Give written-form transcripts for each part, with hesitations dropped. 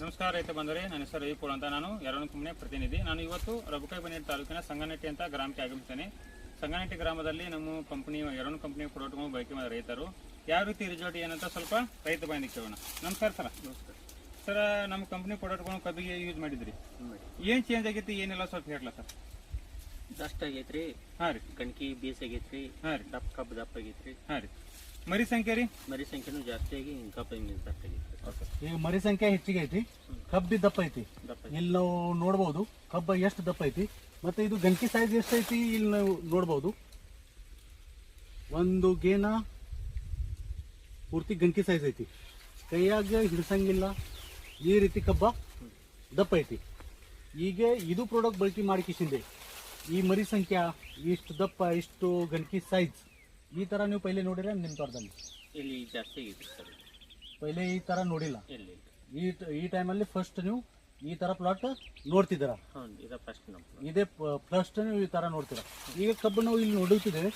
ನಮಸ್ಕಾರ ರೈತ ಬಂದರೆ ನನ್ನ ಹೆಸರು ರವಿಪೋಲ್ ಅಂತ. ನಾನು ಯರವಣ ಕಂಪನಿಯ ಪ್ರತಿನಿಧಿ. ನಾನು ಇವತ್ತು ರಬಕೈಬನ್ನಿ ತಾಲೂಕಿನ ಸಂಗನಟ್ಟಿ ಅಂತ ಗ್ರಾಮಕ್ಕೆ ಆಗಮಿಸ್ತೇನೆ. ಸಂಗನಟ್ಟಿ ಗ್ರಾಮದಲ್ಲಿ ನಮ್ಮ ಕಂಪನಿ ಯರವಣ ಕಂಪನಿಯ ಪ್ರಾಡಕ್ಟ್ಗಳು ಬಳಕೆ ಮಾಡಿದ ರೈತರು ಯಾವ ರೀತಿ ರಿಸಲ್ಟ್ ಏನಂತ ಸ್ವಲ್ಪ ರೈತ ಬಂದು ಕೇಳೋಣ. ನಮಸ್ಕಾರ ಸರ್. ನಮಸ್ಕಾರ ಸರ್, ನಮ್ಮ ಕಂಪನಿ ಪ್ರಾಡಕ್ಟ್ಗಳು ಕಬ್ಬಿಗೆ ಯೂಸ್ ಮಾಡಿದ್ರಿ, ಏನು ಚೇಂಜ್ ಆಗೈತಿ ಏನೆಲ್ಲ ಸ್ವಲ್ಪ ಹೇಳಲ್ಲ ಸರ್? ದಷ್ಟ ಆಗೈತ್ರಿ. ಹಾಂ ರೀ. ಕಣ್ಕಿ ಬೀಸ್ ಆಗೈತ್ರಿ. ಹಾಂ ರೀ. ಕಬ್ಬು ದಪ್ಪ ಆಗೈತ್ರಿ. ಹಾಂ ರೀ. ಮರಿ ಸಂಖ್ಯೆ ರೀ? ಮರಿ ಸಂಖ್ಯೆನೂ ಜಾಸ್ತಿ ಆಗಿ ಕಬ್ಬು ದಪ್ಪ ಆಗೈತ್ರಿ. ಈಗ ಮರಿ ಸಂಖ್ಯೆ ಹೆಚ್ಚಿಗೆ ಐತಿ, ಕಬ್ಬಿ ದಪ್ಪ ಐತಿ. ಇಲ್ಲಿ ನಾವು ನೋಡ್ಬೋದು ಕಬ್ಬ ಎಷ್ಟು ದಪ್ಪ ಐತಿ, ಮತ್ತೆ ಇದು ಗಂಕಿ ಸೈಜ್ ಎಷ್ಟು ಐತಿ ಇಲ್ಲಿ ನಾವು ನೋಡ್ಬೋದು. ಒಂದು ಗೇನ ಪೂರ್ತಿ ಗಂಕಿ ಸೈಜ್ ಐತಿ, ಕೈಯಾಗ ಹಿಡ್ಸಂಗಿಲ್ಲ, ಈ ರೀತಿ ಕಬ್ಬ ದಪ್ಪ ಐತಿ. ಈಗ ಇದು ಪ್ರಾಡಕ್ಟ್ ಬಳಕೆ ಮಾಡಿಕಿಸಿಂದೆ ಈ ಮರಿ ಸಂಖ್ಯೆ ಇಷ್ಟು ದಪ್ಪ, ಇಷ್ಟು ಗಂಕಿ ಸೈಜ್ ಈ ತರ ನೀವು ಪೈಲೆ ನೋಡಿರ ನಿಮ್ಮ ತೋಟದಲ್ಲಿ? ಇಲ್ಲಿ ಜಾಸ್ತಿ ಆಗೈತಿ ಸರ್. ಪೈಲೆ ಈ ತರ ನೋಡಿಲ್ಲ. ಇಲ್ಲಿ ಈ ಟೈಮಲ್ಲಿ ಫಸ್ಟ್ ನೀವು ಈ ತರ ಪ್ಲಾಟ್ ನೋಡ್ತಿದ್ದೀರಾ? ಹೌದು, ಇದು ಫಸ್ಟ್ ನಮ್ಮ ಇದೇ ಫಸ್ಟ್ ನೀವು ಈ ತರ ನೋಡ್ತೀರಾ. ಈಗ ಕಬ್ಬು ನಾವು ಇಲ್ಲಿ ನೋಡುತ್ತಿದ್ದೇವೆ.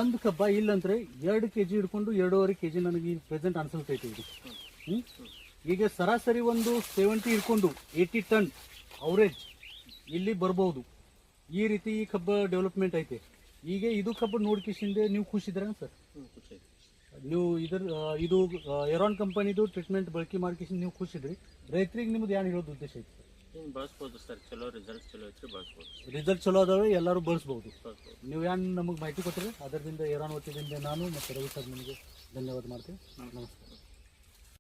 ಒಂದು ಕಬ್ಬ ಇಲ್ಲಂದ್ರೆ 2 kg ಹಿಡ್ಕೊಂಡು 2.5 kg ನನಗೆ ಈ ಪ್ರೆಸೆಂಟ್ ಅನ್ಸಲ್ತೈತಿ ಇದು. ಈಗ ಸರಾಸರಿ ಒಂದು 70 ಹಿಡ್ಕೊಂಡು 80 ಟನ್ ಅವರೇಜ್ ಇಲ್ಲಿ ಬರ್ಬೋದು. ಈ ರೀತಿ ಈ ಕಬ್ಬು ಡೆವಲಪ್ಮೆಂಟ್ ಐತೆ. ಈಗ ಇದು ಕಬ್ಬು ನೋಡ್ಕಿಸಿಂದೆ ನೀವು ಖುಷಿದ್ರ ಸರ್? ಖುಷಿ ಐತಿ. ನೀವು ಇದು ಎರಾನ್ ಕಂಪನಿದು ಟ್ರೀಟ್ಮೆಂಟ್ ಬಳಕೆ ಮಾಡ್ಕಿಸಿ ನೀವು ಖುಷಿದ್ರಿ. ರೈತರಿಗೆ ನಿಮ್ದು ಏನು ಹೇಳೋದು ಉದ್ದೇಶ ಐತಿ? ಏನು ಬಳಸ್ಬೋದು ಸರ್, ಚಲೋ ರಿಸಲ್ಟ್ ಚಲೋ ಐತ್ರಿ, ಬಳಸ್ಬೋದು. ರಿಸಲ್ಟ್ ಚಲೋ ಅದಾವೆ, ಎಲ್ಲರೂ ಬಳಸ್ಬೋದು. ಬಳಸ್ಬೋದು. ನೀವು ಏನು ನಮಗೆ ಮಾಹಿತಿ ಕೊಟ್ಟರೆ ಅದರಿಂದ ಎರಾನ್ ವತಿಯಿಂದ ನಾನು ಮತ್ತು ರವಿ ಸರ್ ನಿಮಗೆ ಧನ್ಯವಾದ ಮಾಡ್ತೀನಿ. ನಮಸ್ಕಾರ.